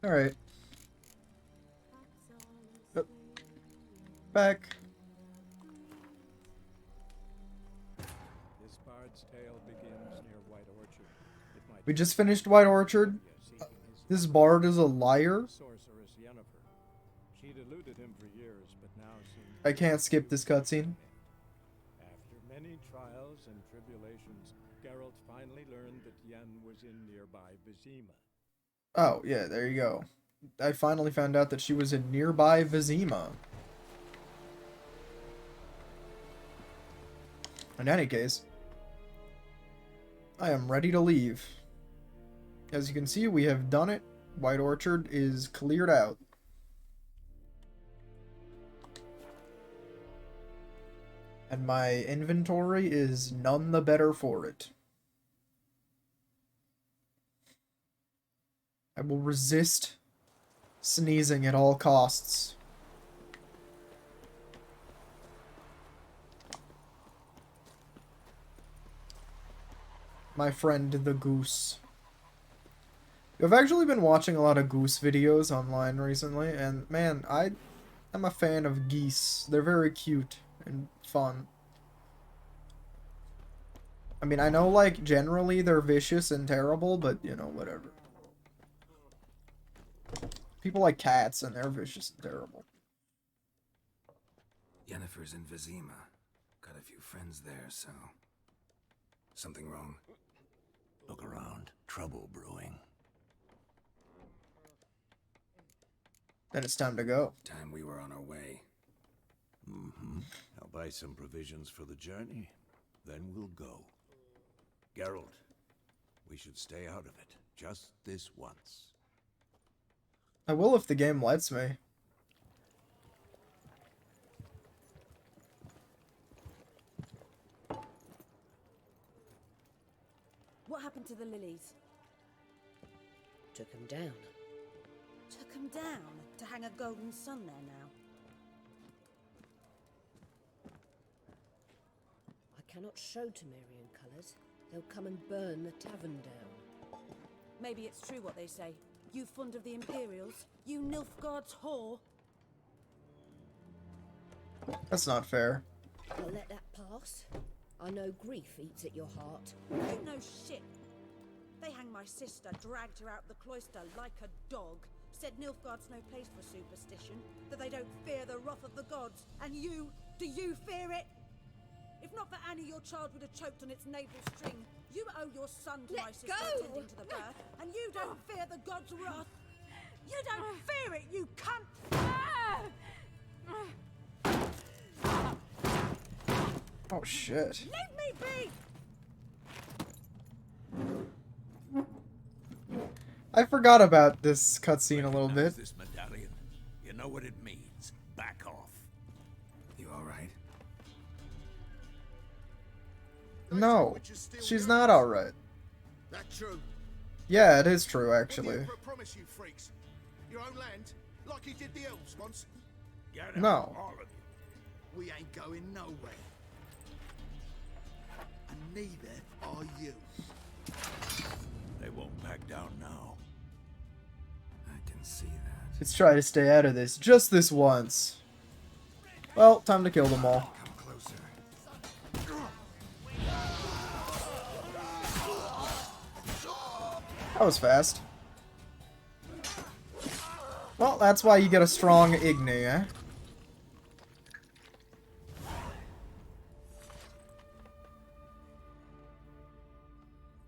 Alright. Oh, back. This bard's tale begins near White Orchard. It might We be just finished White Orchard. seeking his This life. bard is a liar. Sorceress Yennefer. She'd eluded him for years, but now seemed I can't skip this cutscene. After many trials and tribulations, Geralt finally learned that Yen was in nearby Vizima. Oh, yeah, there you go. I finally found out that she was in nearby Vizima. In any case, I am ready to leave. As you can see, we have done it. White Orchard is cleared out. And my inventory is none the better for it. I will resist sneezing at all costs. My friend the goose. I've actually been watching a lot of goose videos online recently, and man, I'm a fan of geese. They're very cute and fun. I mean, I know, like, generally they're vicious and terrible, but, you know, whatever. People like cats, and they're vicious and terrible. Yennefer's in Vizima. Got a few friends there, so... Something wrong? Look around. Trouble brewing. Then it's time to go. Time we were on our way. Mm-hmm. I'll buy some provisions for the journey. Then we'll go. Geralt, we should stay out of it. Just this once. I will if the game lets me. What happened to the lilies? Took him down. Took them down to hang a golden sun there now. I cannot show Temerian colours. They'll come and burn the tavern down. Maybe it's true what they say. You fond of the Imperials? You Nilfgaard's whore? That's not fair. I'll let that pass. I know grief eats at your heart. You know shit. They hanged my sister, dragged her out the cloister like a dog. Said Nilfgaard's no place for superstition, that they don't fear the wrath of the gods. And you, do you fear it? If not for Annie, your child would have choked on its navel string. You owe your son to my sister attending to the birth, and you don't fear the gods' wrath. You don't fear it, you cunt! Oh shit. Leave me be! I forgot about this cutscene a little bit. This medallion. You know what it means. Back off. You alright? No, she's not alright. That true? Yeah, it is true, What the actually. Emperor promise you freaks? Your own land? Like he did the elves once? Get out, No. all of you. We ain't going nowhere. And neither are you. They won't back down now. I can see that. Let's try to stay out of this, just this once. Well, time to kill them all. Come closer. That was fast. Well, that's why you get a strong Igni, eh?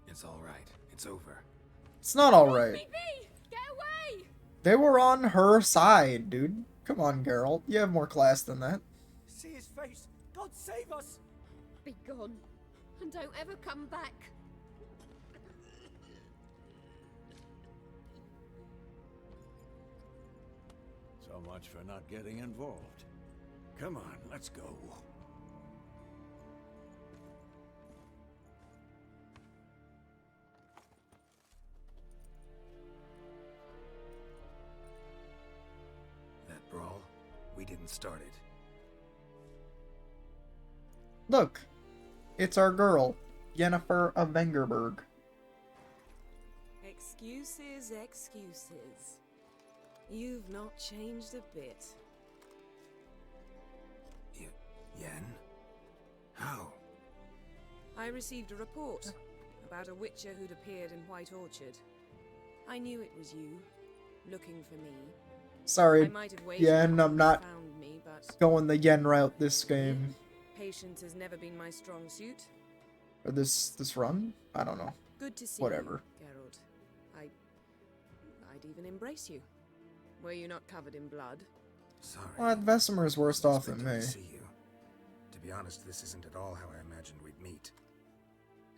It's alright. It's over. It's not alright. Leave me be! Get away! They were on her side, dude. Come on, Geralt. You have more class than that. See his face! God save us! Be gone, and don't ever come back. So much for not getting involved. Come on, let's go. That brawl, we didn't start it. Look, it's our girl, Yennefer of Vengerberg. Excuses, excuses. You've not changed a bit. Yen? How? I received a report about a witcher who'd appeared in White Orchard. I knew it was you, looking for me. I Sorry, might have waited Yen, until I'm you not found me, but going the Yen route this game. patience has never been my strong suit. Or this run? I don't know. Good to see Whatever. you, Geralt. I'd even embrace you. Were you not covered in blood? Sorry. Well, Vesemir's worse off than Expected me. to see you. To be honest, this isn't at all how I imagined we'd meet.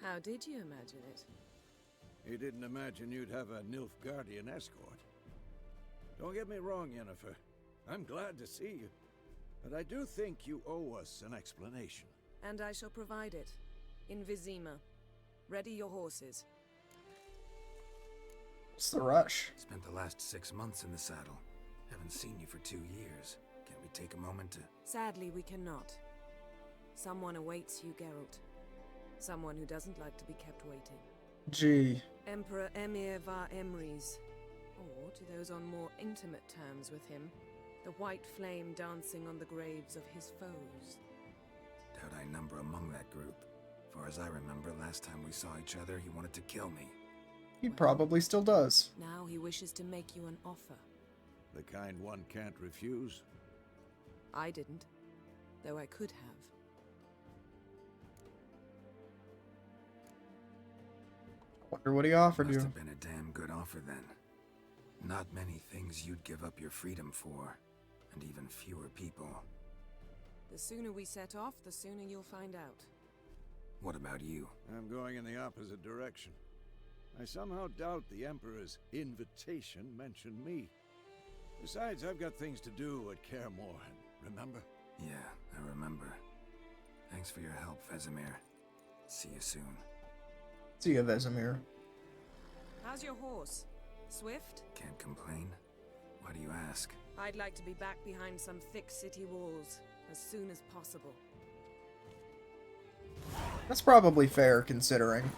How did you imagine it? You didn't imagine you'd have a Nilfgaardian escort. Don't get me wrong, Yennefer. I'm glad to see you. But I do think you owe us an explanation. And I shall provide it. In Vizima. Ready your horses. What's the rush? Spent the last 6 months in the saddle. Haven't seen you for 2 years. Can't we take a moment to... Sadly, we cannot. Someone awaits you, Geralt. Someone who doesn't like to be kept waiting. Gee. Emperor Emir var Emrys. Or, to those on more intimate terms with him, the white flame dancing on the graves of his foes. Doubt I number among that group. Far as I remember, last time we saw each other, he wanted to kill me. He probably still does. Now he wishes to make you an offer. The kind one can't refuse. I didn't, though I could have. Wonder what he offered Must you. have been a damn good offer then. Not many things you'd give up your freedom for, and even fewer people. The sooner we set off, the sooner you'll find out. What about you? I'm going in the opposite direction. I somehow doubt the Emperor's invitation mentioned me. Besides, I've got things to do at Kaer Morhen, remember? Yeah, I remember. Thanks for your help, Vesemir. See you soon. See ya, Vesemir. How's your horse? Swift? Can't complain. Why do you ask? I'd like to be back behind some thick city walls as soon as possible. That's probably fair, considering.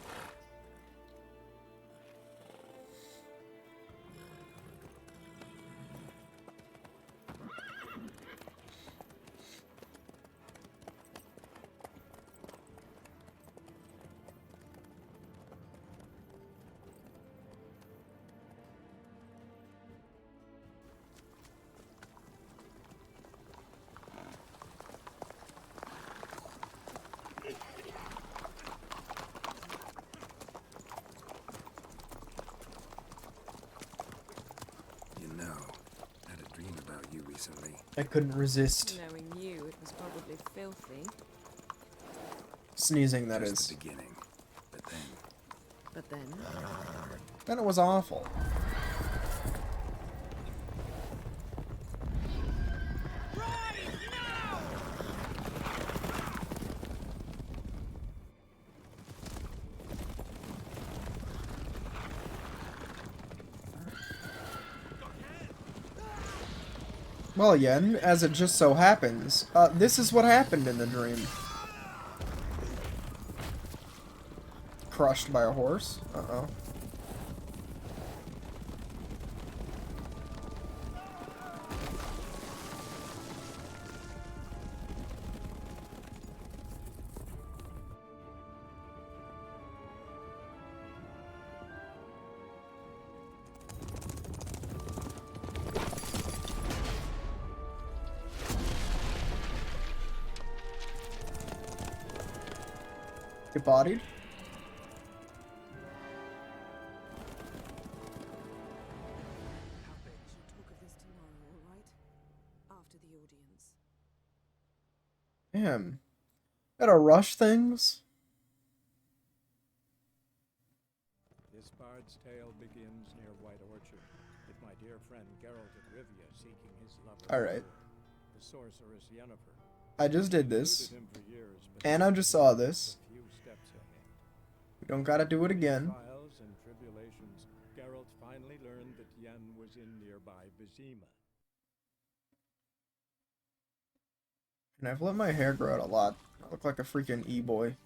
Recently. I couldn't resist. Knowing you, it was probably filthy. Sneezing, that Just is. the beginning. But then? Then it was awful. Well, Yen, as it just so happens, this is what happened in the dream. Crushed by a horse? Uh-oh. Get bodied? She'll talk of this tomorrow, all right? After the audience. Damn. Gotta rush things? This bard's tale begins near White Orchard, with my dear friend Geralt of Rivia seeking his lover. Alright. The sorceress Yennefer. I just did this. Eluded him for years, but And I just saw this. a few steps ahead. We don't gotta do it again. Trials and tribulations, Geralt finally learned that Yen was in nearby Vizima. And I've let my hair grow out a lot. I look like a freaking e-boy.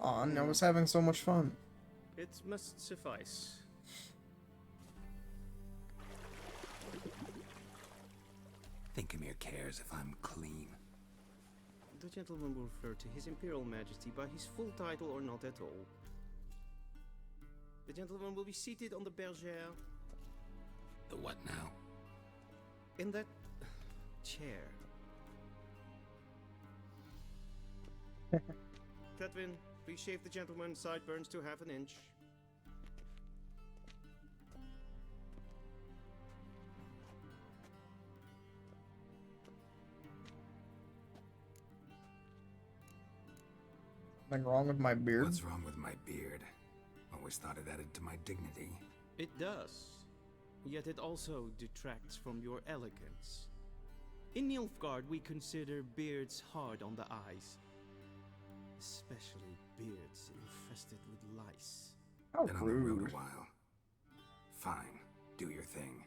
On, I was having so much fun. It must suffice. Think Emir cares if I'm clean. The gentleman will refer to His Imperial Majesty by his full title or not at all. The gentleman will be seated on the bergère. The what now? In that chair. Tedwin, please shave the gentleman's sideburns to half an inch. Something wrong with my beard? What's wrong with my beard? Always thought it added to my dignity. It does. Yet it also detracts from your elegance. In Nilfgaard, we consider beards hard on the eyes. Especially beards infested with lice. How Been on the road rude. a while. Fine, do your thing.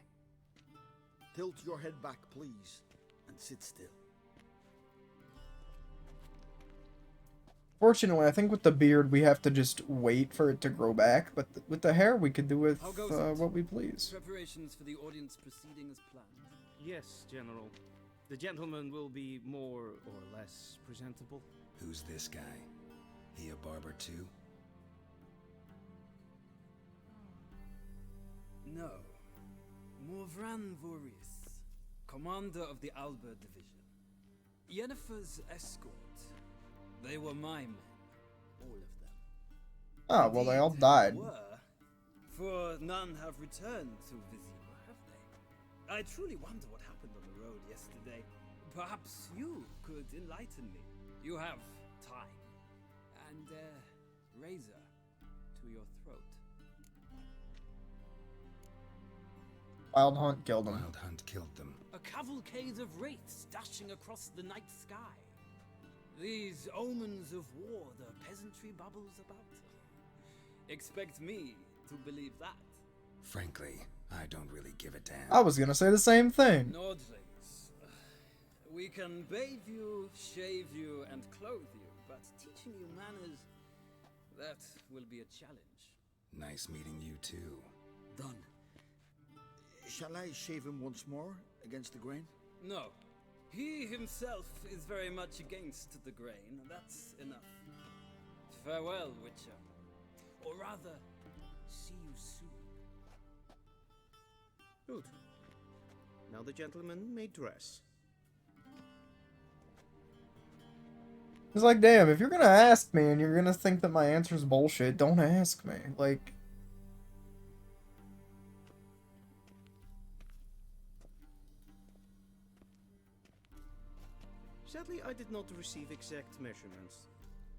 Tilt your head back, please, and sit still. Fortunately, I think with the beard we have to just wait for it to grow back, but with the hair we could do with How goes it? what we please. Preparations for the audience proceeding as planned. Yes, General. The gentleman will be more or less presentable. Who's this guy? He a barber too? No. Morvran Voris, commander of the Alba division. Yennefer's escort. They were my men. All of them. Ah, well they all Indeed, died. Were, for none have returned to Vizima, have they? I truly wonder what happened on the road yesterday. Perhaps you could enlighten me. You have time. And razor to your throat. Wild Hunt killed him. Wild Hunt killed them. A cavalcade of wraiths dashing across the night sky. These omens of war the peasantry bubbles about. Expect me to believe that. Frankly, I don't really give a damn. I was gonna say the same thing. Nordlings. We can bathe you, shave you, and clothe you, but teaching you manners, that will be a challenge. Nice meeting you too. Done. Shall I shave him once more, against the grain? No. He himself is very much against the grain. That's enough. Farewell, Witcher. Or rather, see you soon. Good. Now the gentleman may dress. It's like, damn, if you're gonna ask me and you're gonna think that my answer's bullshit, don't ask me. Like, Sadly, I did not receive exact measurements.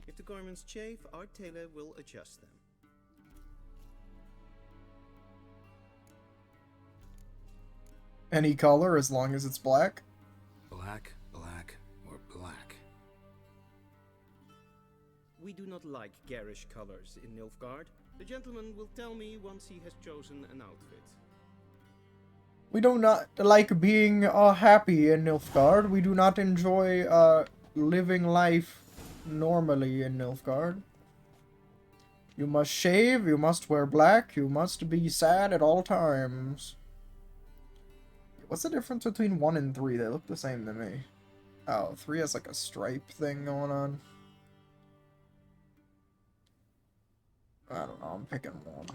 If the garments chafe, our tailor will adjust them. any color as long as it's black. Black, black, or black. We do not like garish colors in Nilfgaard. The gentleman will tell me once he has chosen an outfit. We do not like being happy in Nilfgaard. We do not enjoy living life normally in Nilfgaard. You must shave, you must wear black, you must be sad at all times. What's the difference between 1 and 3? They look the same to me. Oh, 3 has like a stripe thing going on. I don't know, I'm picking 1.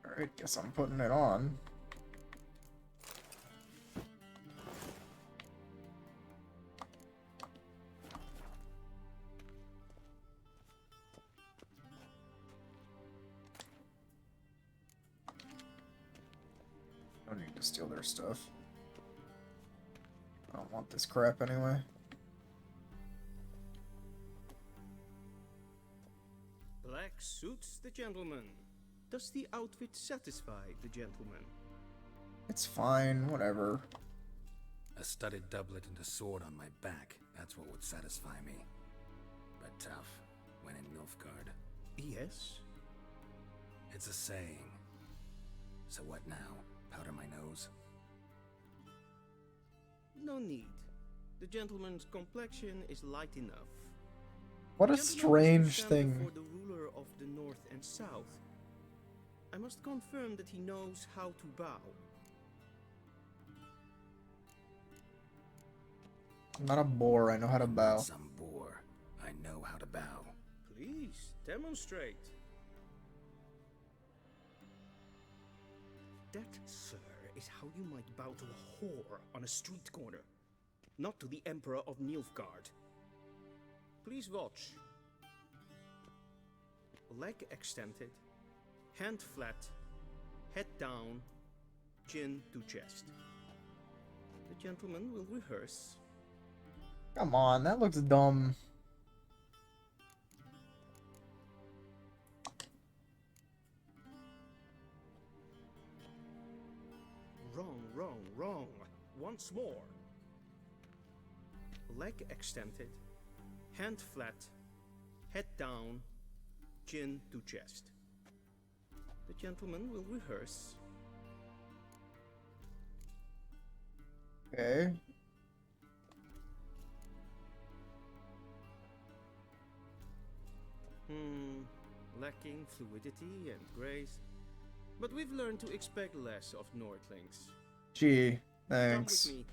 Alright, guess I'm putting it on. Don't need to steal their stuff. I don't want this crap anyway. Black suits the gentleman. Does the outfit satisfy the gentleman? It's fine, whatever. A studded doublet and a sword on my back. That's what would satisfy me. But tough, when in Nilfgaard. Yes. It's a saying. So what now? Powder my nose? No need. The gentleman's complexion is light enough. What a The gentleman is to strange stand thing. before the ruler of the North and South. I must confirm that he knows how to bow. I'm not a boar, I know how to I'm bow. not some boar. I know how to bow. Please, demonstrate. That, sir, is how you might bow to a whore on a street corner, not to the Emperor of Nilfgaard. Please watch. Leg extended, hand flat, head down, chin to chest. The gentleman will rehearse. Come on, that looks dumb. Wrong, wrong, wrong. Once more. Leg extended, hand flat, head down, chin to chest. The gentleman will rehearse. Okay. Lacking fluidity and grace. But we've learned to expect less of Nordlings. Gee, Come thanks. with me.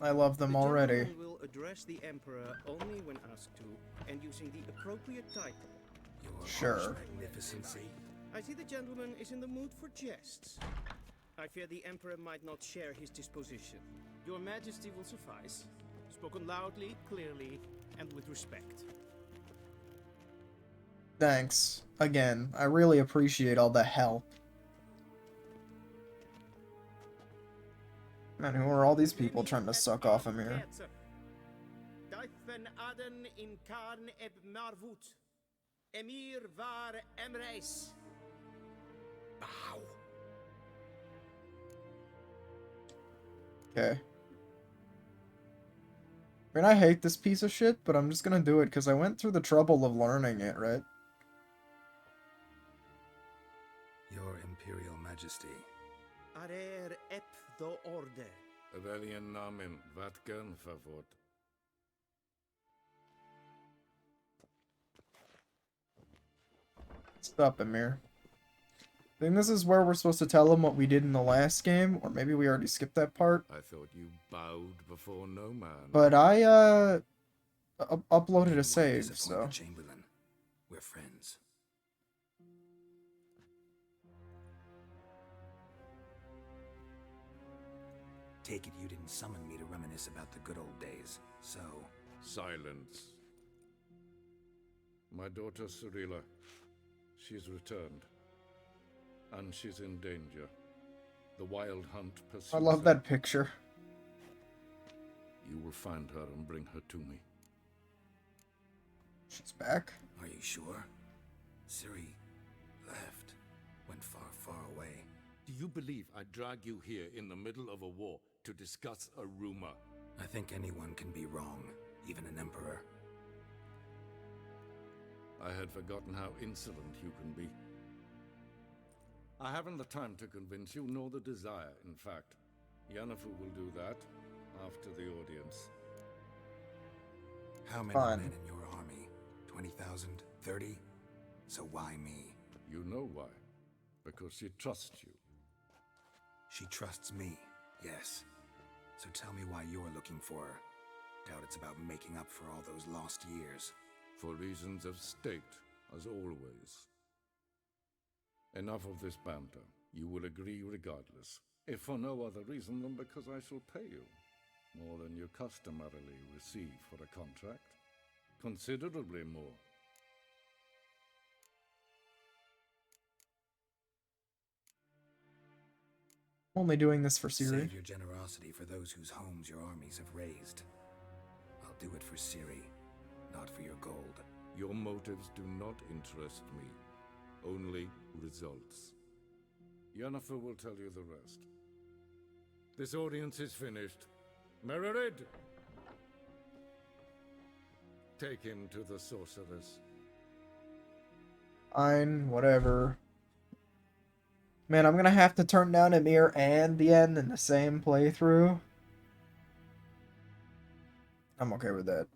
I love them The already. gentleman will address the Emperor only when asked to, and using the appropriate title. Your Sure. Arch Magnificency. I see the gentleman is in the mood for jests. I fear the Emperor might not share his disposition. Your Majesty will suffice. Spoken loudly, clearly, and with respect. Thanks. Again, I really appreciate all the help. Man, who are all these people trying to suck off of here? Emir var Emreis. Bow. Okay. I mean, I hate this piece of shit, but I'm just gonna do it because I went through the trouble of learning it, right? Your Imperial Majesty. Arer ep do orde. Welchen Namen? Vatkan favort. Stop, Amir. I think this is where we're supposed to tell him what we did in the last game, or maybe we already skipped that part. I thought you bowed before no man. But I, uploaded a Won't save, disappoint so... the Chamberlain. We're friends. Take it you didn't summon me to reminisce about the good old days, so... Silence. My daughter Cyrilla, she's returned. And she's in danger. The wild hunt pursues I love her. that picture. You will find her and bring her to me. She's back. Are you sure? Ciri left. Went far, far away. Do you believe I drag you here in the middle of a war to discuss a rumor? I think anyone can be wrong, even an emperor. I had forgotten how insolent you can be. I haven't the time to convince you, nor the desire, in fact. Yennefer will do that after the audience. How many Fine. men in your army? 20,000? 30? So why me? You know why. Because she trusts you. She trusts me, yes. So tell me why you're looking for her. Doubt it's about making up for all those lost years. For reasons of state, as always. Enough of this banter. You will agree regardless. If for no other reason than because I shall pay you. More than you customarily receive for a contract. Considerably more. I'm only doing this for Ciri. Save your generosity for those whose homes your armies have raised. I'll do it for Ciri, not for your gold. Your motives do not interest me. Only results. Yennefer will tell you the rest. This audience is finished. Mererid! Take him to the sorceress. Fine, whatever. Man, I'm gonna have to turn down Emir and Yen in the same playthrough. I'm okay with that.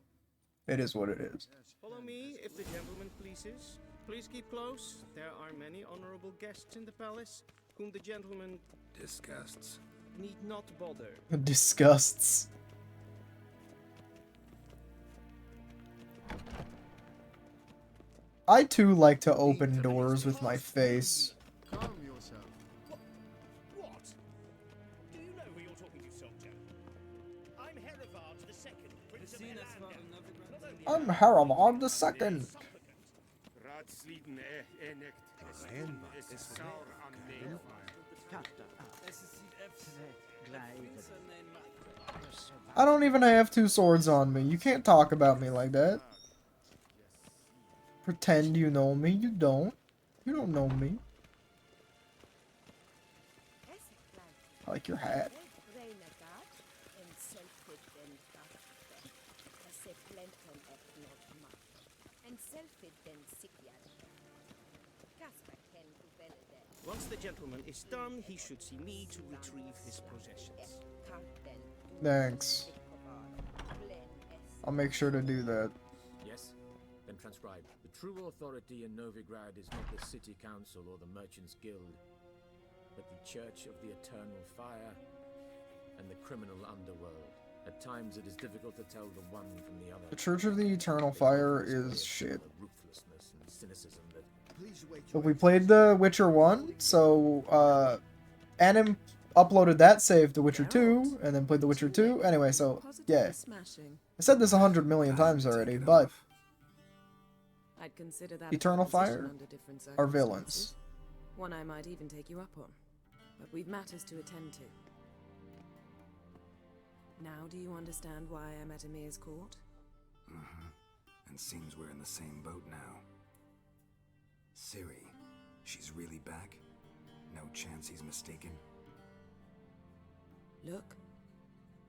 It is what it is. Follow me, if the gentleman pleases. Please keep close. There are many honorable guests in the palace, whom the gentleman Disgusts. need not bother. Disgusts. I too like to open doors with my face. Calm yourself. What? Do you know who you're talking to, soldier? I'm Herivard the Second, Prince of Elander. I'm Haramond the Second. I don't even have 2 swords on me. You can't talk about me like that. Pretend you know me. You don't. You don't know me. I like your hat. Once the gentleman is done, he should see me to retrieve his possessions. Thanks. I'll make sure to do that. Yes? Then transcribe. The true authority in Novigrad is not the city council or the merchants guild, but the Church of the Eternal Fire and the criminal underworld. At times it is difficult to tell the one from the other. The Church of the Eternal Fire is shit. Ruthlessness and cynicism that But we played The Witcher 1, so Anim uploaded that save to Witcher 2, and then played The Witcher 2. Anyway, so yeah. I said this 100 million times already, but I'd consider that Eternal a transition Fire under different are circumstances. villains. One I might even take you up on. But we've matters to attend to. Now do you understand why I'm at Emir's court? And seems we're in the same boat now. Ciri, she's really back? No chance he's mistaken? Look,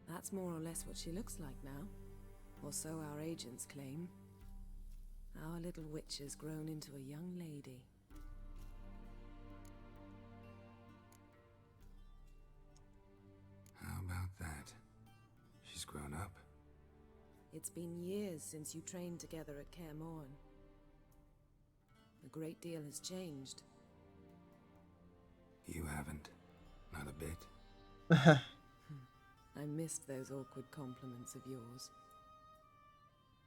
that's more or less what she looks like now. Or so our agents claim. Our little witch has grown into a young lady. How about that? She's grown up? It's been years since you trained together at Kaer Morhen. A great deal has changed. You haven't. Not a bit. I missed those awkward compliments of yours.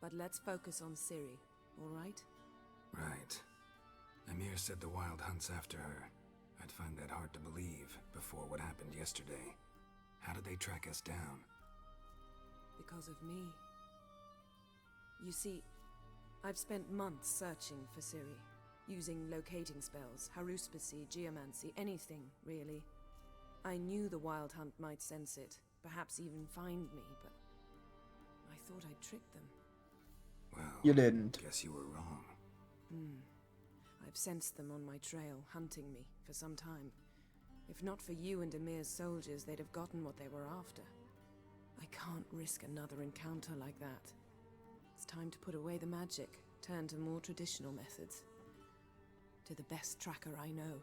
But let's focus on Ciri, all right? Right. Emir said the Wild Hunt's after her. I'd find that hard to believe before what happened yesterday. How did they track us down? Because of me. You see, I've spent months searching for Ciri, using locating spells, haruspicy, geomancy, anything, really. I knew the Wild Hunt might sense it, perhaps even find me, but I thought I'd tricked them. Well, You didn't. Guess you were wrong. I've sensed them on my trail, hunting me, for some time. If not for you and Emir's soldiers, they'd have gotten what they were after. I can't risk another encounter like that. It's time to put away the magic, turn to more traditional methods. To the best tracker I know.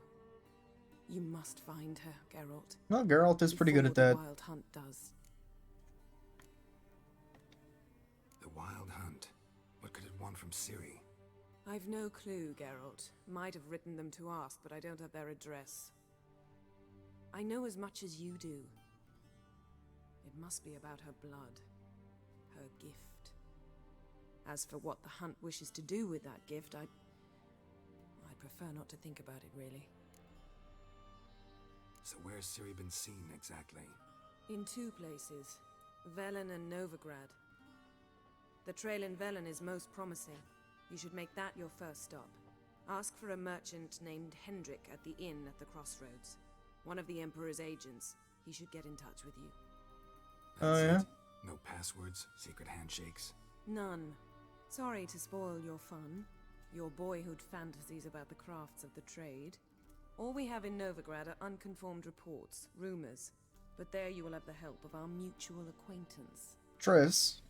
You must find her, Geralt. Well, Geralt is pretty good at that. The Wild Hunt does. The Wild Hunt? What could it want from Ciri? I've no clue, Geralt. Might have written them to ask, but I don't have their address. I know as much as you do. It must be about her blood. Her gift. As for what the Hunt wishes to do with that gift, I'd prefer not to think about it, really. So where's Ciri been seen, exactly? In 2 places. Velen and Novigrad. The trail in Velen is most promising. You should make that your first stop. Ask for a merchant named Hendrik at the inn at the crossroads. One of the Emperor's agents. He should get in touch with you. That's yeah? it? No passwords? Secret handshakes? None. Sorry to spoil your fun. Your boyhood fantasies about the crafts of the trade. All we have in Novigrad are unconformed reports, rumors. But there you will have the help of our mutual acquaintance. Triss.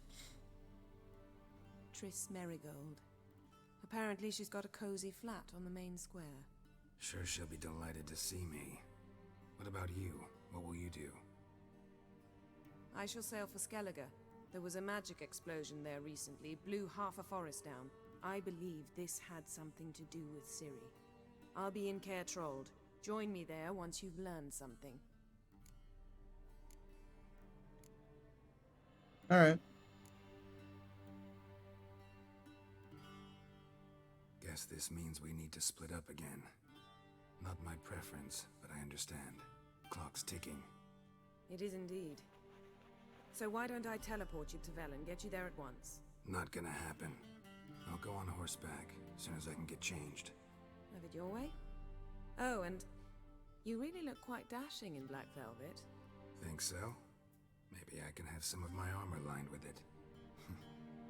Triss Merigold. Apparently she's got a cozy flat on the main square. Sure she'll be delighted to see me. What about you? What will you do? I shall sail for Skellige. There was a magic explosion there recently, blew half a forest down. I believe this had something to do with Ciri. I'll be in Caer Trold. Join me there once you've learned something. Alright. Guess this means we need to split up again. Not my preference, but I understand. Clock's ticking. It is indeed. So why don't I teleport you to Velen, get you there at once? Not gonna happen. I'll go on horseback as soon as I can get changed. Have it your way? Oh, and you really look quite dashing in black velvet. Think so? Maybe I can have some of my armor lined with it.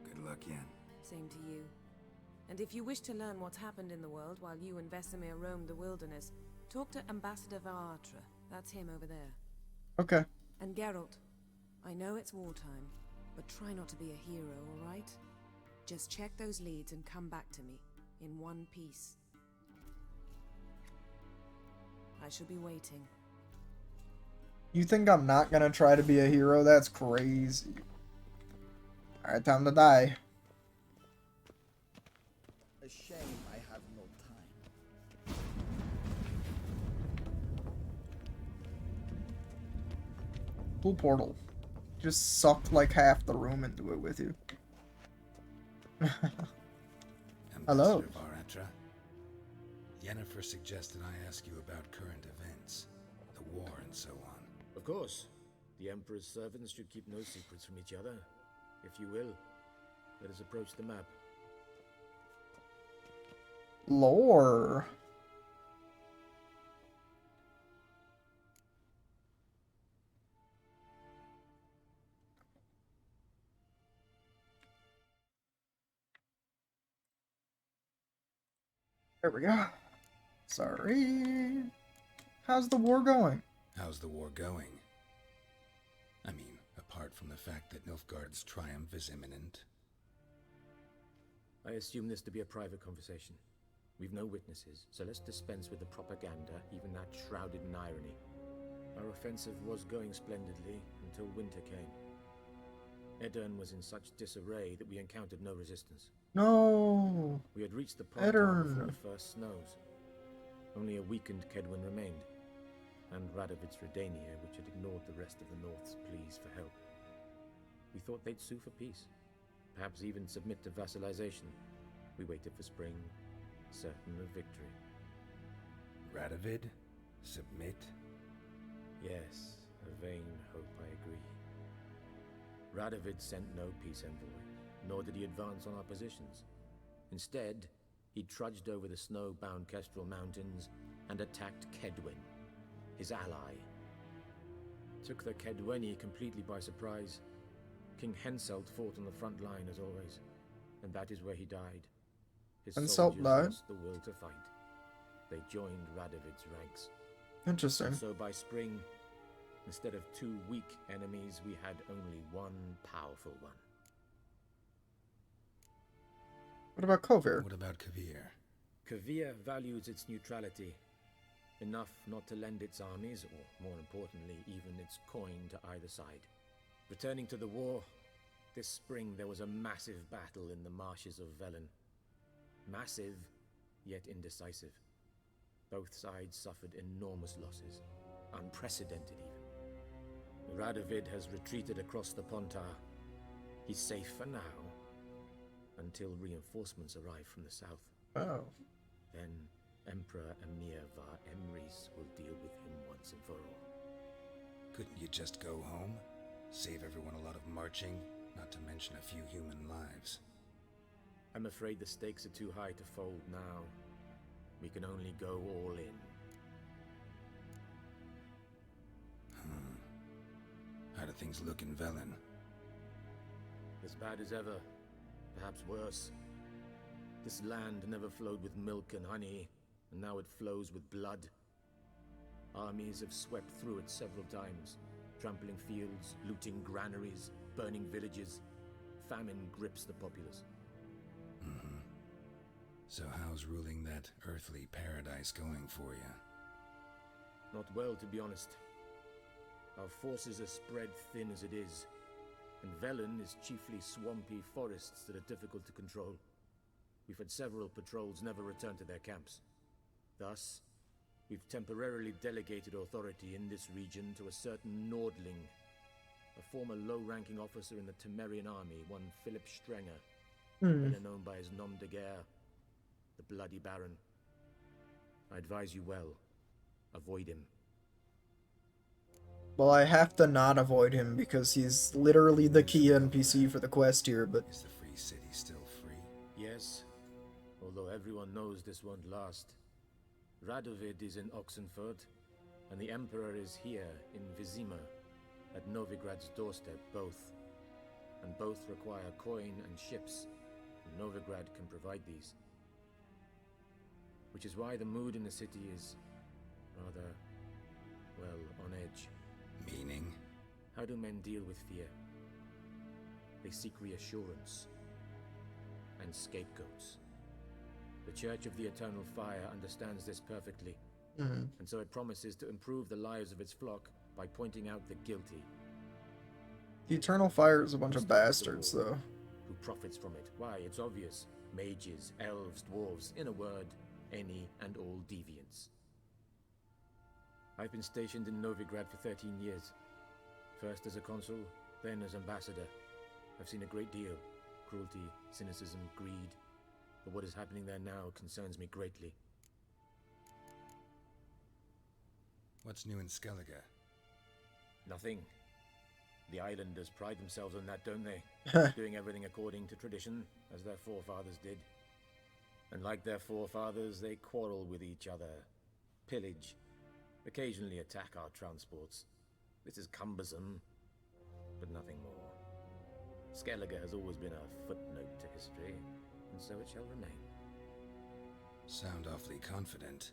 Good luck, Yen. Same to you. And if you wish to learn what's happened in the world while you and Vesemir roamed the wilderness, talk to Ambassador Varatra. That's him over there. Okay. And Geralt, I know it's wartime, but try not to be a hero, all right? Just check those leads and come back to me, in one piece. I shall be waiting. You think I'm not gonna try to be a hero? That's crazy. Alright, time to die. A shame I have no time. Cool portal. Just sucked like half the room into it with you. Hello. Ambassador Varatra. Yennefer suggested I ask you about current events, the war and so on. Of course. The Emperor's servants should keep no secrets from each other. If you will, let us approach the map. Lore. There we go. Sorry. How's the war going? How's the war going? I mean, apart from the fact that Nilfgaard's triumph is imminent. I assume this to be a private conversation. We've no witnesses, so let's dispense with the propaganda, even that shrouded in irony. Our offensive was going splendidly until winter came. Edirn was in such disarray that we encountered no resistance. No. We had reached the Pontar before the first snows. Only a weakened Kedwin remained, and Radovid's Redania, which had ignored the rest of the North's pleas for help. We thought they'd sue for peace, perhaps even submit to vassalization. We waited for spring, certain of victory. Radovid? Submit? Yes, a vain hope, I agree. Radovid sent no peace envoy, nor did he advance on our positions. Instead, he trudged over the snow-bound Kestrel Mountains and attacked Kedwin, his ally. Took the Kedweni completely by surprise. King Henselt fought on the front line as always, and that is where he died. His soldiers lost the will to fight. They joined Radovid's ranks. Interesting. And so by spring, instead of two weak enemies, we had only one powerful one. What about Kovir? What about Kovir? Kovir values its neutrality, enough not to lend its armies, or more importantly, even its coin to either side. Returning to the war, this spring there was a massive battle in the marshes of Velen. Massive, yet indecisive. Both sides suffered enormous losses, unprecedented even. Radovid has retreated across the Pontar. He's safe for now, until reinforcements arrive from the south. Oh. Then Emperor Emir Var Emrys will deal with him once and for all. Couldn't you just go home? Save everyone a lot of marching, not to mention a few human lives. I'm afraid the stakes are too high to fold now. We can only go all in. How do things look in Velen? As bad as ever, perhaps worse. This land never flowed with milk and honey, and now it flows with blood. Armies have swept through it several times, trampling fields, looting granaries, burning villages. Famine grips the populace. So how's ruling that earthly paradise going for you? Not well, to be honest. Our forces are spread thin as it is, and Velen is chiefly swampy forests that are difficult to control. We've had several patrols never return to their camps. Thus, we've temporarily delegated authority in this region to a certain Nordling, a former low-ranking officer in the Temerian army, one Philip Strenger, better known by his nom de guerre, the Bloody Baron. I advise you well. Avoid him. Well, I have to not avoid him because he's literally the key NPC for the quest here, but... Is the free city still free? Yes, although everyone knows this won't last. Radovid is in Oxenfurt, and the Emperor is here in Vizima, at Novigrad's doorstep, both. And both require coin and ships, and Novigrad can provide these. Which is why the mood in the city is rather, well, on edge. Meaning? How do men deal with fear? They seek reassurance and scapegoats. The Church of the Eternal Fire understands this perfectly, and so it promises to improve the lives of its flock by pointing out the guilty. The Eternal Fire is a bunch of bastards, though. Who profits from it? Why, it's obvious. Mages, elves, dwarves, in a word, any and all deviants. I've been stationed in Novigrad for 13 years. First as a consul, then as ambassador. I've seen a great deal. Cruelty, cynicism, greed. But what is happening there now concerns me greatly. What's new in Skellige? Nothing. The islanders pride themselves on that, don't they? Doing everything according to tradition, as their forefathers did. And like their forefathers, they quarrel with each other, pillage, occasionally attack our transports. This is cumbersome, but nothing more. Skellige has always been a footnote to history, and so it shall remain. Sound awfully confident.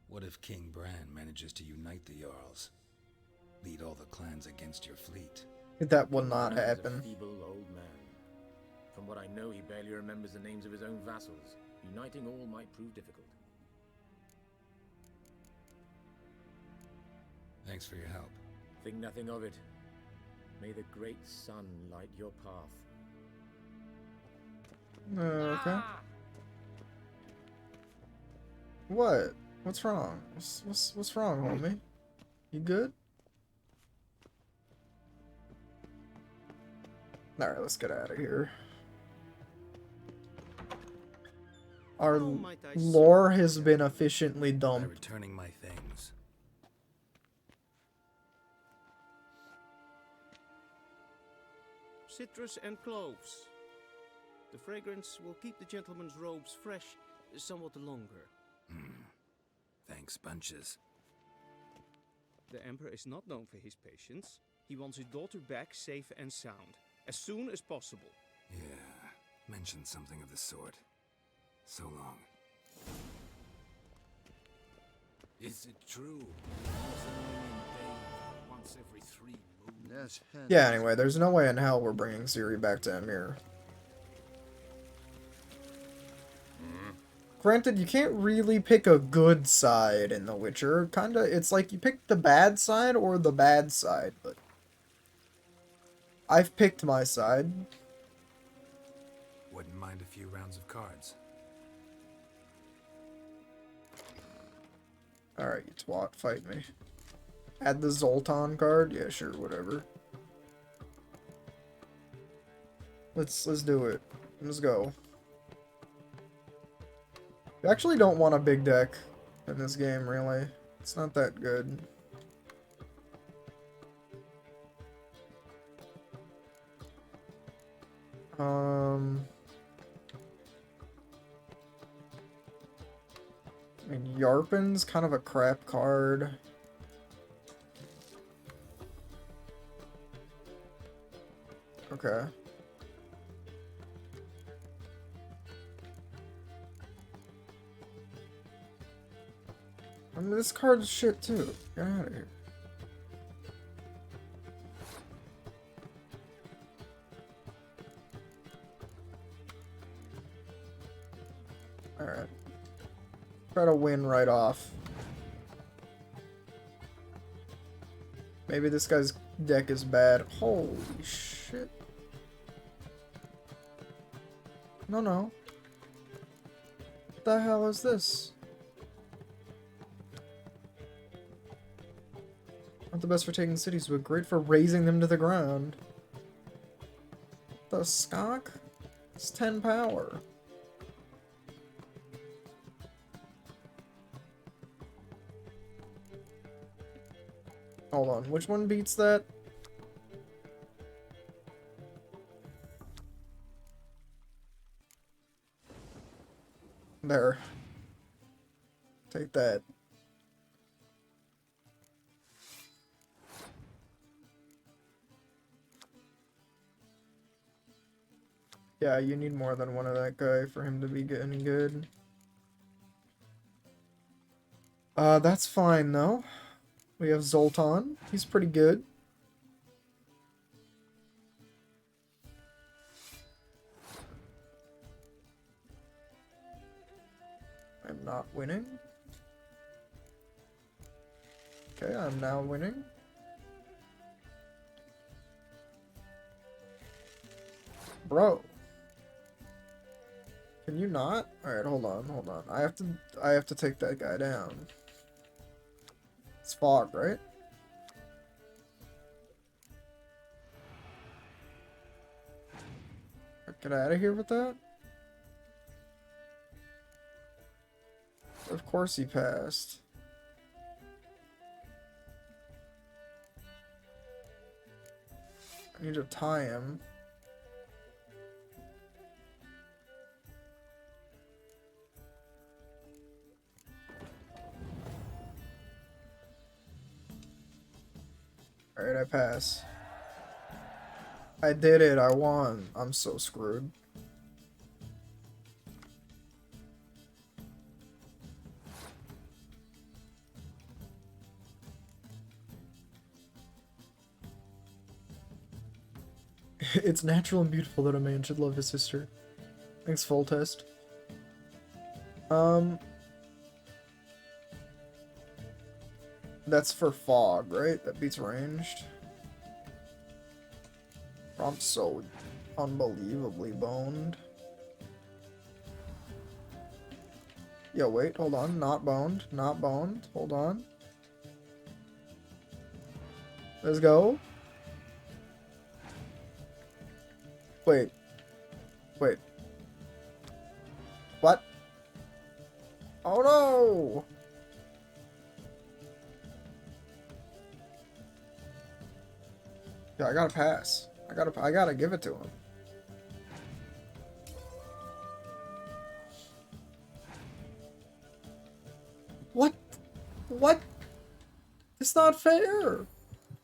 What if King Bran manages to unite the Jarls? Lead all the clans against your fleet? That will not Bran is happen. a feeble old man. From what I know, he barely remembers the names of his own vassals. Uniting all might prove difficult. Thanks for your help. Think nothing of it. May the great sun light your path. Okay. What? What's wrong? What's wrong, homie? You good? Alright, let's get out of here. Our lore has been efficiently By dumped. returning my things. Citrus and cloves. The fragrance will keep the gentleman's robes fresh somewhat longer. Thanks, bunches. The Emperor is not known for his patience. He wants his daughter back safe and sound, as soon as possible. Yeah, mentioned something of the sort. So long. Is it true? Once every 3 moons. Yeah, anyway, there's no way in hell we're bringing Ciri back to Emir. Granted, you can't really pick a good side in The Witcher. Kinda, it's like you pick the bad side or the bad side, but... I've picked my side. Wouldn't mind a few rounds of cards. Alright, you twat, fight me. Add the Zoltan card? Yeah, sure, whatever. Let's do it. Let's go. You actually don't want a big deck in this game, really. It's not that good. I mean, Yarpen's kind of a crap card. Okay. I mean, this card's shit too. Get out of here. Alright. Try to win right off. Maybe this guy's deck is bad. Holy shit. No, no. What the hell is this? Not the best for taking cities, but great for razing them to the ground. The skunk? It's 10 power. Hold on, which one beats that? There. Take that. Yeah, you need more than one of that guy for him to be getting good. That's fine though. We have Zoltan. He's pretty good. I'm not winning. Okay, I'm now winning. Bro. Can you not? Alright, hold on, hold on. I have to take that guy down. It's fog, right? Get out of here with that. Of course he passed. I need to tie him. Alright, I pass. I did it, I won. I'm so screwed. It's natural and beautiful that a man should love his sister. Thanks, full test. That's for fog, right? That beats ranged. I'm so unbelievably boned. Yo, wait, hold on. Not boned. Not boned. Hold on. Let's go. Wait. Wait. What? Oh no! Yeah, I gotta pass. I gotta give it to him. What? What? It's not fair.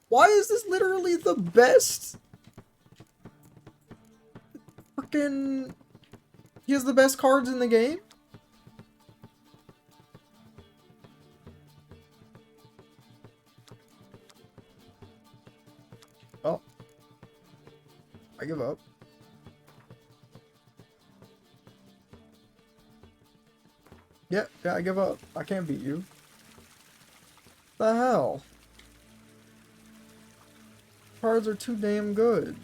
Why is this literally the best? Freaking... He has the best cards in the game? Oh. I give up. Yeah, I give up. I can't beat you. The hell? Cards are too damn good.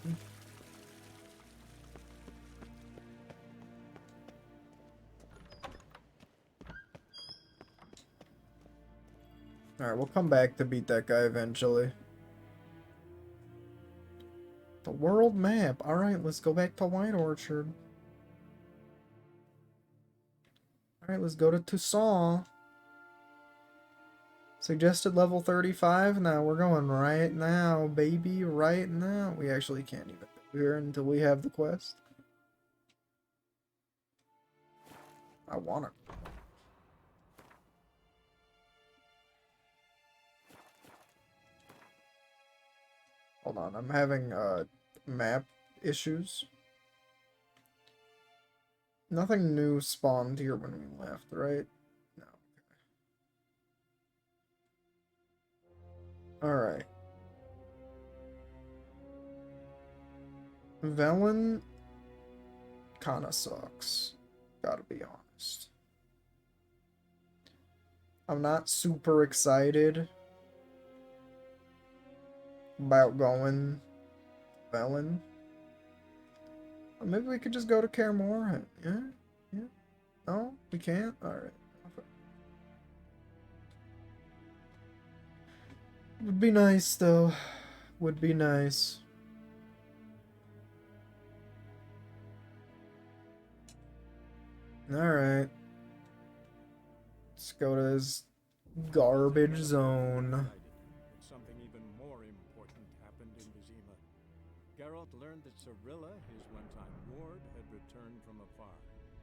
Alright, we'll come back to beat that guy eventually. The world map. Alright, let's go back to White Orchard. Alright, let's go to Toussaint. Suggested level 35? Now we're going right now, baby. Right now. We actually can't even go here until we have the quest. I want it. Hold on, I'm having map issues. Nothing new spawned here when we left, right? No. Alright. Velen kinda sucks. Gotta be honest. I'm not super excited. about going Velen. Or maybe we could just go to Kaer. Yeah? Yeah? No? We can't? Alright. Would be nice, though. Would be nice. Alright. Let's go to this garbage zone. But something even more important happened in Vizima. Geralt learned that Cirilla, his one-time ward, had returned from afar,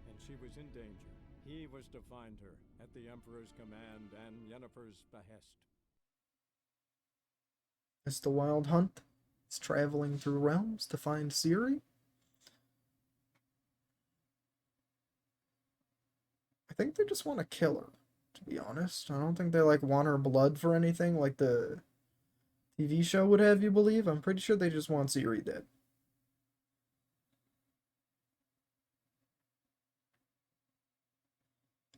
and she was in danger. He was to find her, at the Emperor's command and Yennefer's behest. It's the Wild Hunt. It's traveling through realms to find Ciri. I think they just want to kill her, to be honest. I don't think they, like, want her blood for anything like the TV show would have you believe. I'm pretty sure they just want Ciri dead.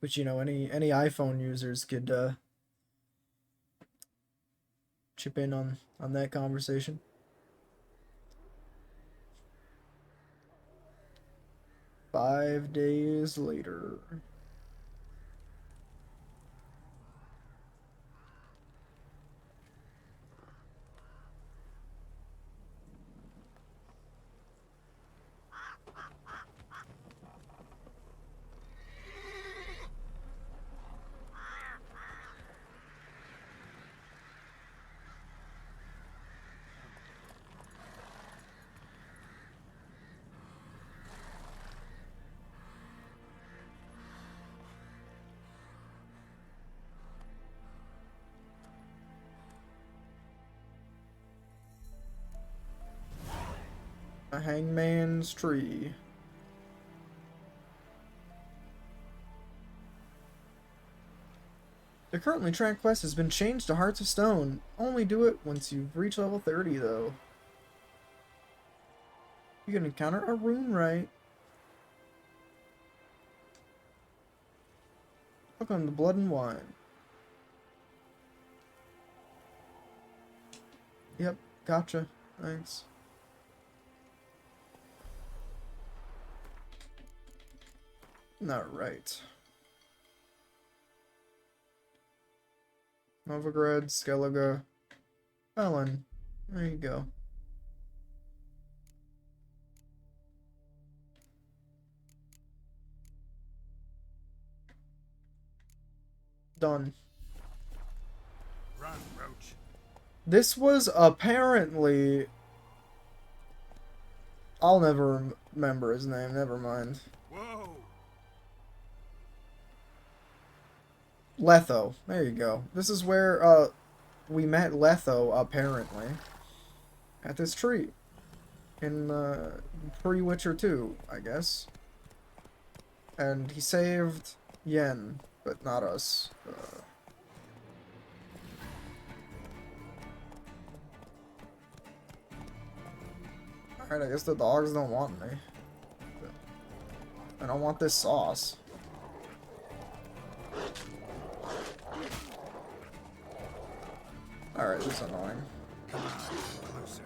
Which, you know, any iPhone users could chip in on that conversation. Five days later. A hangman's tree. The currently tracked quest has been changed to Hearts of Stone. Only do it once you've reached level 30, though. You can encounter a rune right. Look on the blood and wine. Yep, gotcha. Thanks. Alright. Novigrad, Skellige, Velen. There you go. Done. Run, Roach. This was apparently... I'll never remember his name, never mind. Whoa! Letho. There you go. This is where we met Letho, apparently. At this tree. In pre-Witcher 2, I guess. And he saved Yen, but not us. Alright, I guess the dogs don't want me. I don't want this sauce. Alright, this is annoying. Come on, closer.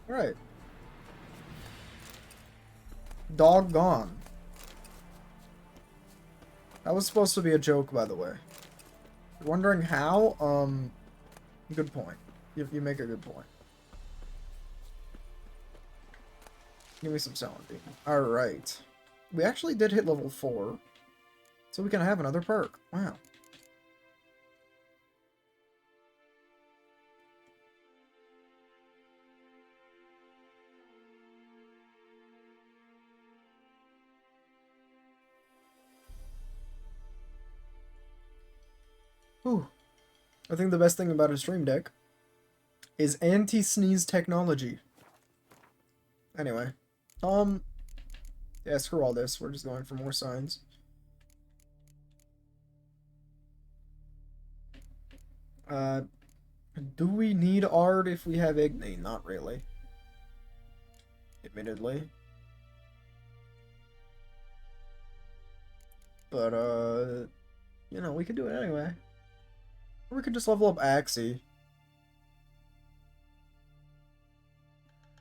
Right. Dog gone. That was supposed to be a joke, by the way. You're wondering how? Good point. You make a good point. Give me some Celandine. Alright. We actually did hit level 4. So we can have another perk. Wow. Whew. I think the best thing about a stream deck is anti-sneeze technology. Anyway. Yeah, screw all this. We're just going for more signs. Uh, do we need art if we have Igni? Not really. Admittedly. But, you know, we could do it anyway. Or we could just level up Axie.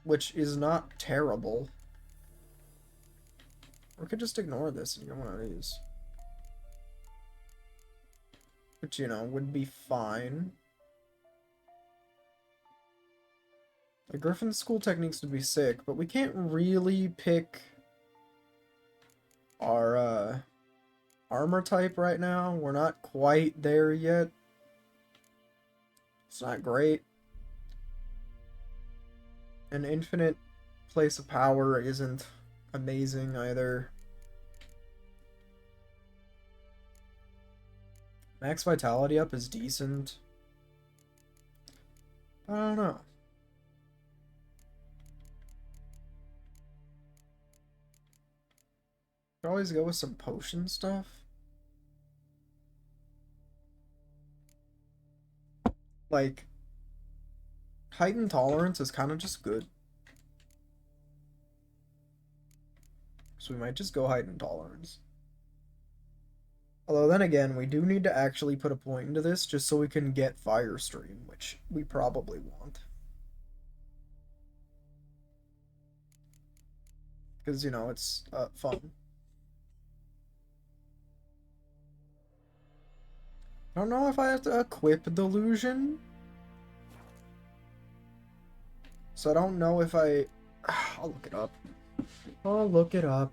Which is not terrible. Or we could just ignore this and get one of these. Which, you know, would be fine. The Griffin School techniques would be sick, but we can't really pick our, armor type right now. We're not quite there yet. It's not great. An infinite place of power isn't amazing either. Max vitality up is decent. I don't know. Could always go with some potion stuff. Like, heightened tolerance is kind of just good. So we might just go heightened tolerance. Although then again, we do need to actually put a point into this just so we can get Fire Stream, which we probably want. Because, you know, it's fun. I don't know if I have to equip Delusion. So I don't know if I... I'll look it up. I'll look it up.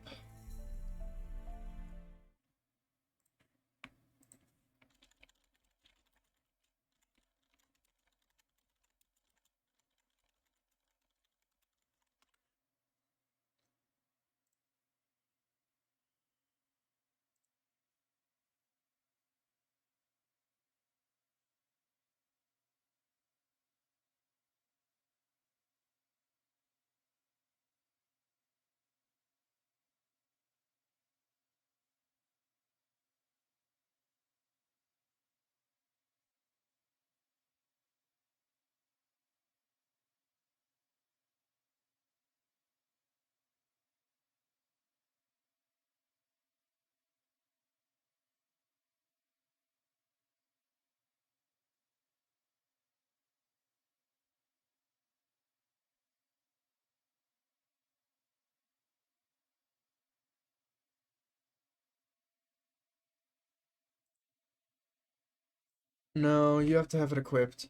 No, you have to have it equipped.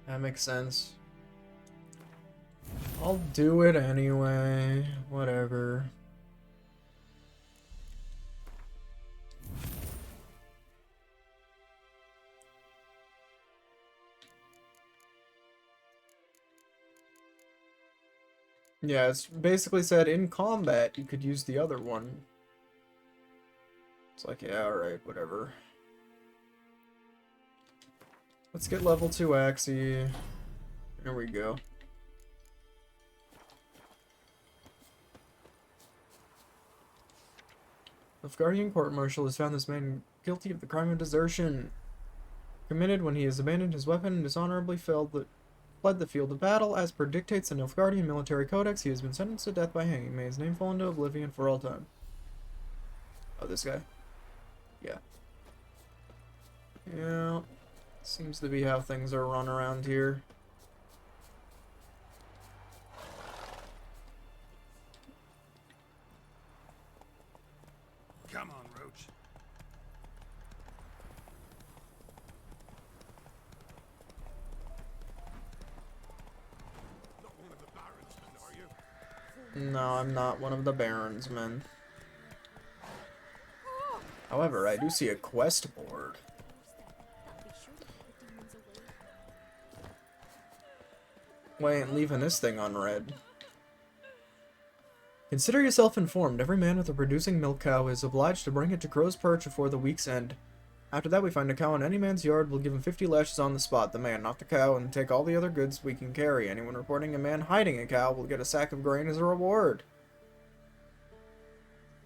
That makes sense. I'll do it anyway. Whatever. Yeah, it's basically said in combat you could use the other one. It's like, yeah, alright, whatever. Let's get level 2 Axie. There we go. The Guardian court-martial has found this man guilty of the crime of desertion, committed when he has abandoned his weapon and dishonorably fled the field of battle. As per dictates the Nilfgaardian military codex, he has been sentenced to death by hanging. May his name fall into oblivion for all time. Oh, this guy. Yeah. Yeah. Seems to be how things are run around here. Come on, Roach. Not one of the barons, are you? No, I'm not one of the barons, men. However, I do see a quest board. Why ain't leaving this thing unread? Consider yourself informed. Every man with a producing milk cow is obliged to bring it to Crow's Perch before the week's end. After that, we find a cow in any man's yard. We'll give him 50 lashes on the spot. The man, not the cow, and take all the other goods we can carry. Anyone reporting a man hiding a cow will get a sack of grain as a reward.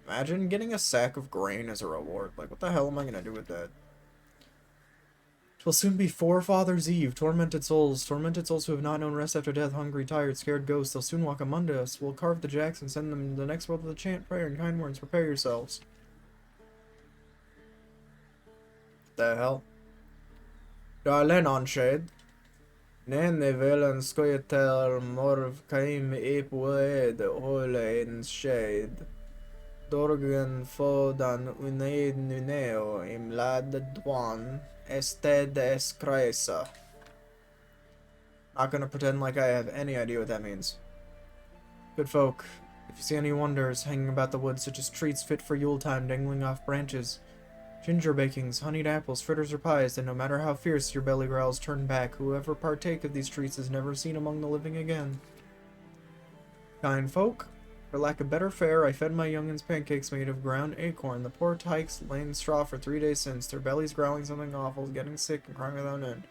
Imagine getting a sack of grain as a reward. Like, what the hell am I gonna do with that? 'Twill soon be Forefathers' Eve. Tormented souls who have not known rest after death, hungry, tired, scared ghosts. They'll soon walk among us. We'll carve the jacks and send them to the next world with a chant, prayer, and kind words. Prepare yourselves. The hell? Darlen on shade. Nene velen skojetel morv kaim epwed hole in shade. Dorgen fodan uneid nuneo imlad dwan ested escresa. Not gonna pretend like I have any idea what that means. Good folk, if you see any wonders hanging about the woods, such as treats fit for Yule time dangling off branches, ginger bakings, honeyed apples, fritters, or pies, then no matter how fierce your belly growls, turn back. Whoever partake of these treats is never seen among the living again. Kind folk, for lack of better fare, I fed my young'uns pancakes made of ground acorn. The poor tykes lay in straw for 3 days since, their bellies growling something awful, getting sick and crying without end.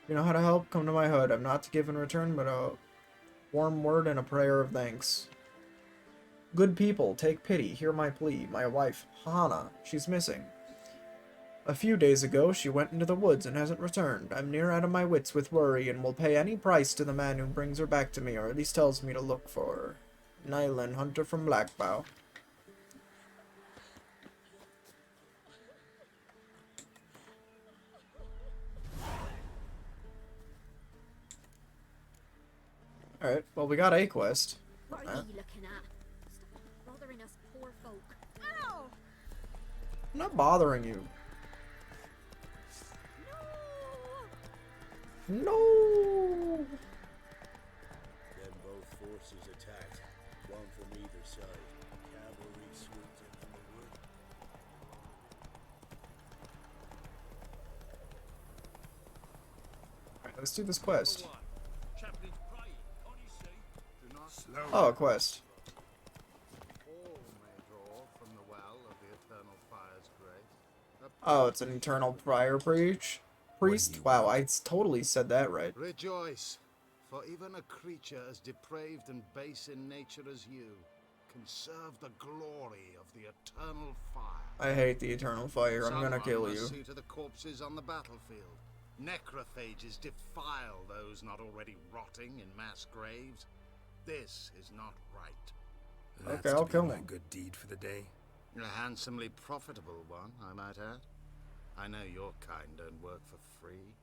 If you know how to help, come to my hut. I'm not to give in return, but a warm word and a prayer of thanks. Good people, take pity, hear my plea. My wife, Hana, she's missing. A few days ago, she went into the woods and hasn't returned. I'm near out of my wits with worry and will pay any price to the man who brings her back to me, or at least tells me to look for her. Nyland, hunter from Blackbow. Alright, well, we got a quest. What are you looking at? Stop bothering us poor folk. Ow! I'm not bothering you. No! Then both forces attacked, one from either side. Cavalry swooped in from the wood. Alright, let's do this quest. Slow. Oh, a quest. All may draw from the well of the eternal fire's grace. Oh, it's an eternal prior priest? Wow, I totally said that right. Rejoice, for even a creature as depraved and base in nature as you can serve the glory of the eternal fire. I hate the eternal fire. I'm gonna kill you. Someone must see to the corpses on the battlefield. Necrophages defile those not already rotting in mass graves. This is not right. That's okay, I'll kill my him. good deed for the day. A handsomely profitable one, I might add. I know your kind don't work for free.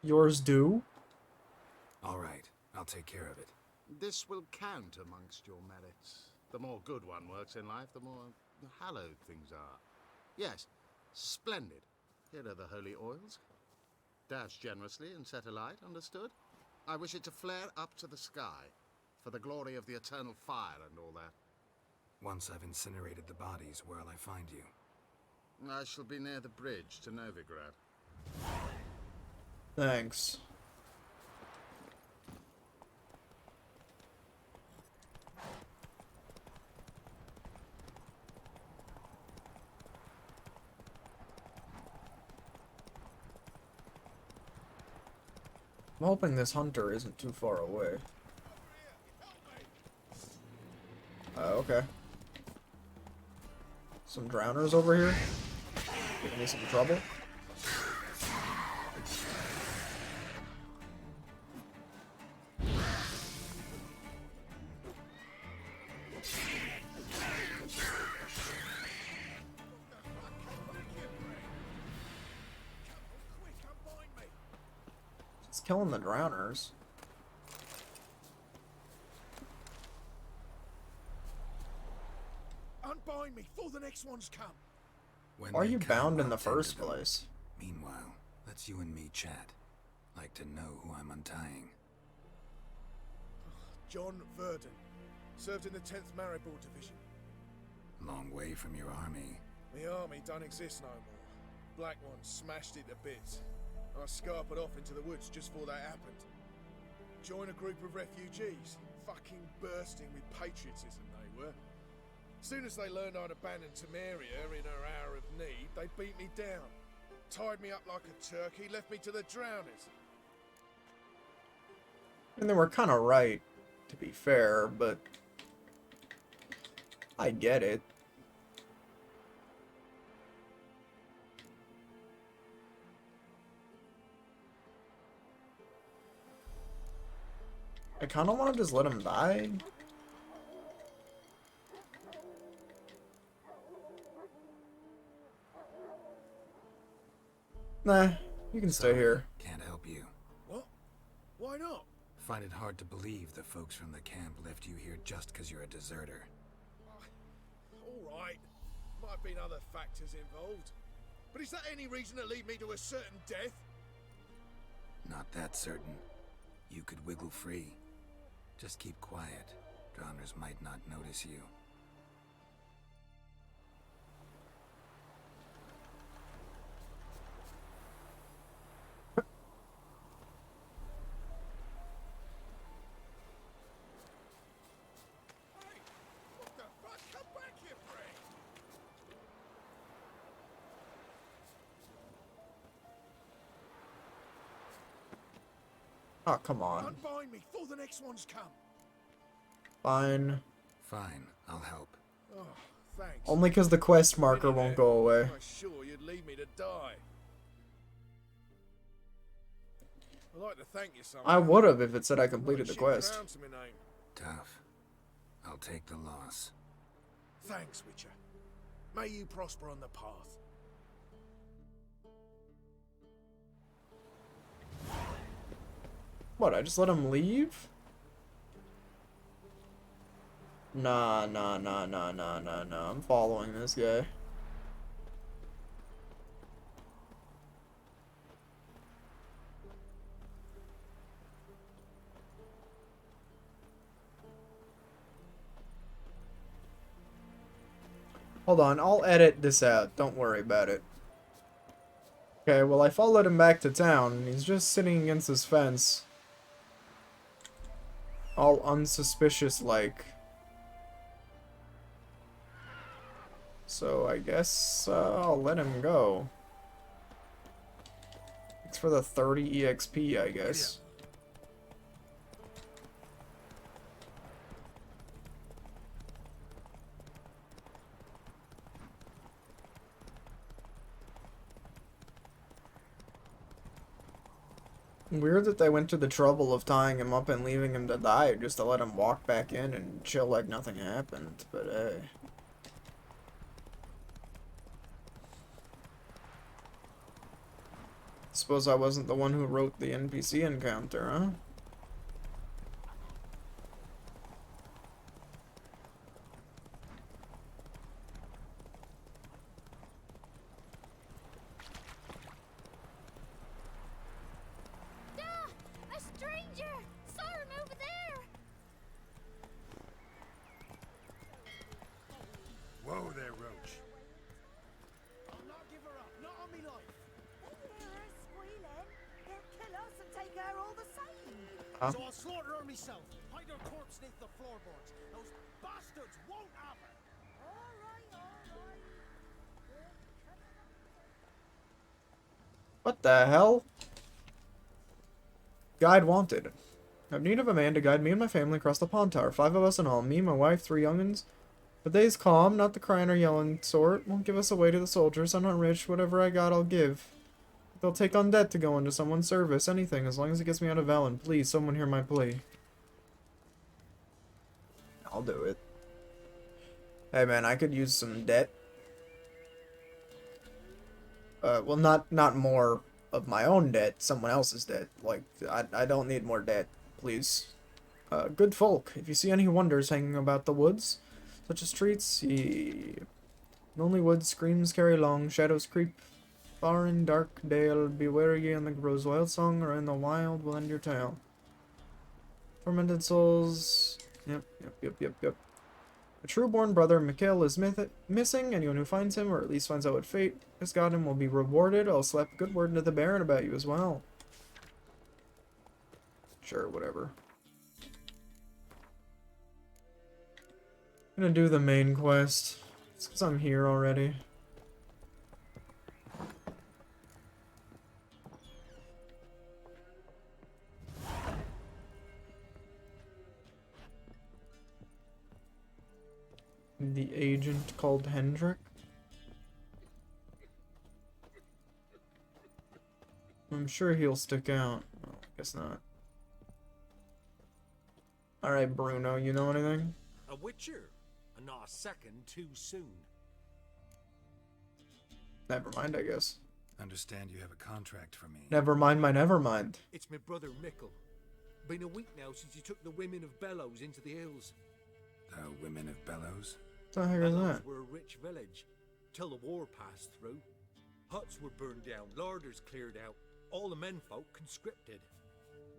Yours do? All right, I'll take care of it. This will count amongst your merits. The more good one works in life, the more hallowed things are. Yes, splendid. Here are the holy oils. Dash generously and set alight, understood? I wish it to flare up to the sky, for the glory of the eternal fire and all that. Once I've incinerated the bodies, where'll I find you? I shall be near the bridge to Novigrad. Thanks. I'm hoping this hunter isn't too far away. Okay. Some drowners over here. Giving me some trouble. It's killing the drowners. Unbind me before the next ones come. When Why are they you come, bound in I'll the tend to first them. place? Meanwhile, let's you and me chat. Like to know who I'm untying. John Verdon. Served in the 10th Maribor Division. Long way from your army. The army don't exist no more. Black One smashed it to bits. I scarpered off into the woods just before that happened. Joined a group of refugees. Fucking bursting with patriotism they were. Soon as they learned I'd abandoned Temeria in her hour of need, they beat me down. Tied me up like a turkey, left me to the drowners. And they were kind of right, to be fair, but I get it. I kind of want to just let him die. Nah, you can stay here. Can't help you. What? Why not? Find it hard to believe the folks from the camp left you here just because you're a deserter. All right. Might have been other factors involved. But is that any reason to lead me to a certain death? Not that certain. You could wiggle free. Just keep quiet. Drowners might not notice you. What the fuck? Come back here, Frank! Oh, come on. Unbind me before the next one's come. Fine. Fine, I'll help. Oh, thanks. Only because the quest marker won't go away. I'm sure you'd leave me to die. I'd like to thank you somehow. I would have if it said I completed the Shit quest. crown to my name. Tough. I'll take the loss. Thanks, Witcher. May you prosper on the path. What, I just let him leave? Nah. I'm following this guy. Hold on, I'll edit this out. Don't worry about it. Okay, well, I followed him back to town, and he's just sitting against this fence. All unsuspicious-like. So, I guess, I'll let him go. It's for the 30 EXP, I guess. Weird that they went to the trouble of tying him up and leaving him to die just to let him walk back in and chill like nothing happened, but hey. Suppose I wasn't the one who wrote the NPC encounter, huh? A stranger! Saw him over there! Whoa there, Roach. I'll not give her up. Not on me life. Her squealing. He'll kill us and take her all the same. Huh? So I'll slaughter her myself. Hide her corpse beneath the floorboards. Those bastards won't have her. All right, all right. What the hell? Guide wanted. I have need of a man to guide me and my family across the pond tower. 5 of us in all. Me, my wife, 3 young'uns. The day's calm, not the crying or yelling sort. Won't give us away to the soldiers. I'm not rich. Whatever I got, I'll give. They'll take on debt to go into someone's service. Anything, as long as it gets me out of Velen. Please, someone hear my plea. I'll do it. Hey man, I could use some debt. Well, not more of my own debt, someone else's debt. Like, I don't need more debt, please. Good folk, if you see any wonders hanging about the woods, such as streets, lonely woods, screams carry long, shadows creep, far in dark dale, beware ye on the rose wild song, or in the wild will end your tale. Tormented souls, yep. A true-born brother, Mikhail, is missing. Anyone who finds him, or at least finds out what fate has got him, will be rewarded. I'll slap a good word into the Baron about you as well. Sure, whatever. I'm gonna do the main quest. It's because I'm here already. The agent called Hendrik. I'm sure he'll stick out. Well, I guess not. Alright, Bruno, you know anything? A witcher, and not a second too soon. Never mind, I guess. Understand you have a contract for me. Never mind my never mind. It's my brother Mickle. Been a week now since he took the women of Bellows into the hills. The women of Bellows? What the heck is Bellows that? were a rich village, till the war passed through. Huts were burned down, larders cleared out, all the menfolk conscripted.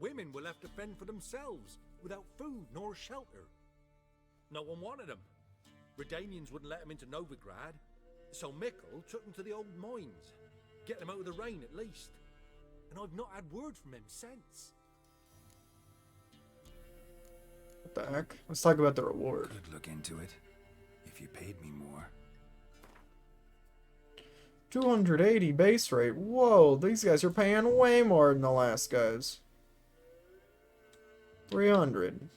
Women were left to fend for themselves, without food nor shelter. No one wanted them. Redanians wouldn't let them into Novigrad, so Mickle took them to the old mines. Get them out of the rain at least. And I've not had word from him since. What the heck? Let's talk about the reward. Could look into it. If you paid me more. 280 base rate. Whoa, these guys are paying way more than the last guys. 300.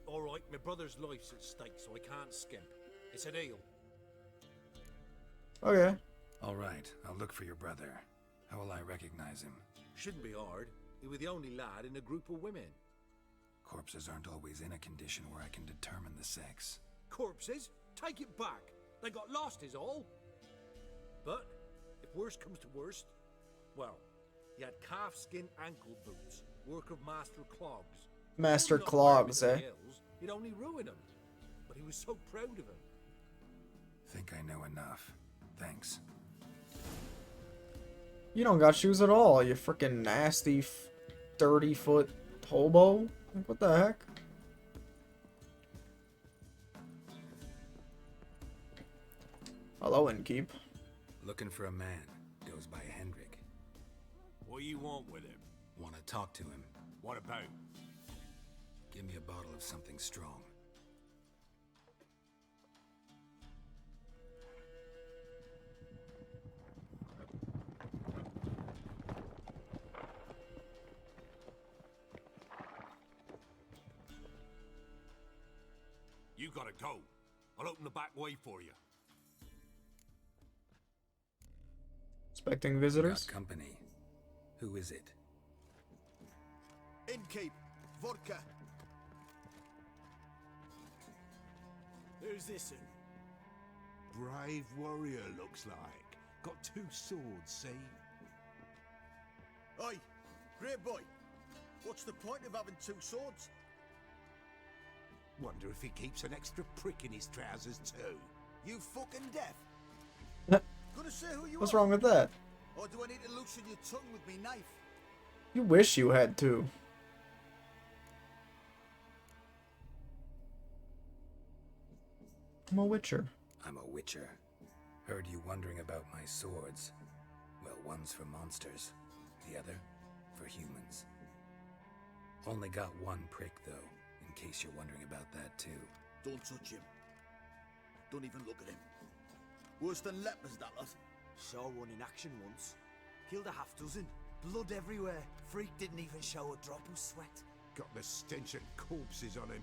Alright, my brother's life's at stake, so I can't skimp. It's a deal. Okay. Alright, I'll look for your brother. How will I recognize him? Shouldn't be hard. He was the only lad in a group of women. Corpses aren't always in a condition where I can determine the sex. Corpses? Take it back. They got lost is all. But, if worst comes to worst, well, he had calfskin ankle boots, work of Master Clogs. Master Not Clogs, wearing eh? the hills, He'd only ruin him. But he was so proud of him. Think I know enough. Thanks. You don't got shoes at all, you freaking nasty 30-foot hobo. Like, what the heck? Hello, Innkeep. Looking for a man. Goes by Hendrik. What do you want with him? Want to talk to him. What about? Give me a bottle of something strong. You gotta go. I'll open the back way for you. Expecting visitors? Got company. Who is it? Innkeep, vodka. Who's this in? Brave warrior, looks like. Got 2 swords, see? Oi, great boy. What's the point of having 2 swords? Wonder if he keeps an extra prick in his trousers too. You fucking deaf? Gonna say who you What's are? wrong with that? Or do I need to loosen your tongue with me knife? You wish you had to. I'm a witcher. I'm a witcher. Heard you wondering about my swords. Well, one's for monsters, the other for humans. Only got 1 prick though, in case you're wondering about that too. Don't touch him. Don't even look at him. Worse than lepers, that lot. Saw one in action once. Killed a half-dozen. Blood everywhere. Freak didn't even show a drop of sweat. Got the stench of corpses on him.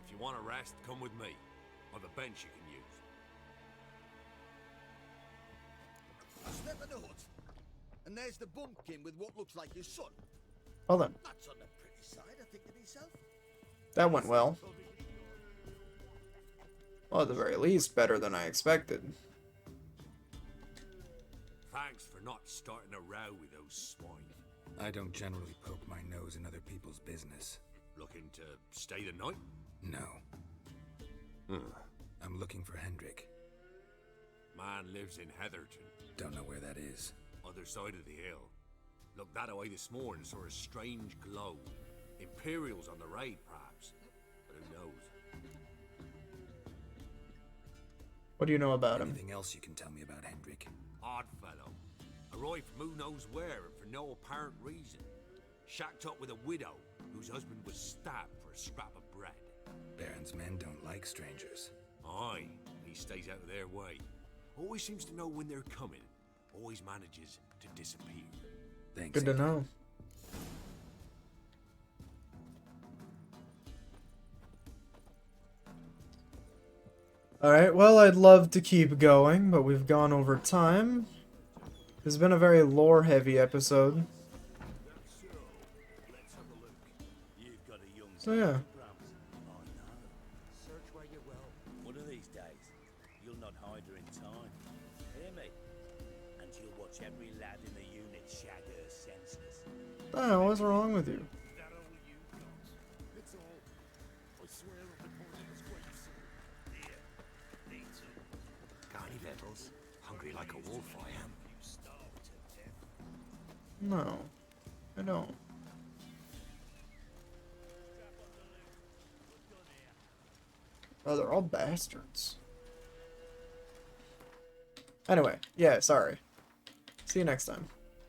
If you want a rest, come with me. Or the bench you can use. I step in the hut, and there's the bumpkin with what looks like his son. Well then, That's on the pretty side, I think to myself. that went well. Well, at the very least, better than I expected. Thanks for not starting a row with those swine. I don't generally poke my nose in other people's business. Looking to stay the night? No. I'm looking for Hendrik. Man lives in Heatherton. Don't know where that is. Other side of the hill. Looked that away this morning, saw a strange glow. Imperials on the raid, perhaps. But who knows? What do you know about him? Anything else you can tell me about Hendrik? Odd fellow. Arrived from who knows where and for no apparent reason. Shacked up with a widow whose husband was stabbed for a scrap of bread. Baron's men don't like strangers. Aye, he stays out of their way. Always seems to know when they're coming. Always manages to disappear. Thanks. Good to know. Alright, well, I'd love to keep going, but we've gone over time. This has been a very lore-heavy episode. You've got a young So yeah. Search where you will. One of these days, you'll not hide her in time. Hear me? And you'll watch every lad in the unit shag her senseless. What the hell is wrong with you? That all you got. It's all. I swear on the corner's great sword. Here, me too. Got any levels? Hungry like a wolf, I am. You starve to death. No, I don't. Oh, they're all bastards. Anyway, yeah, sorry. See you next time.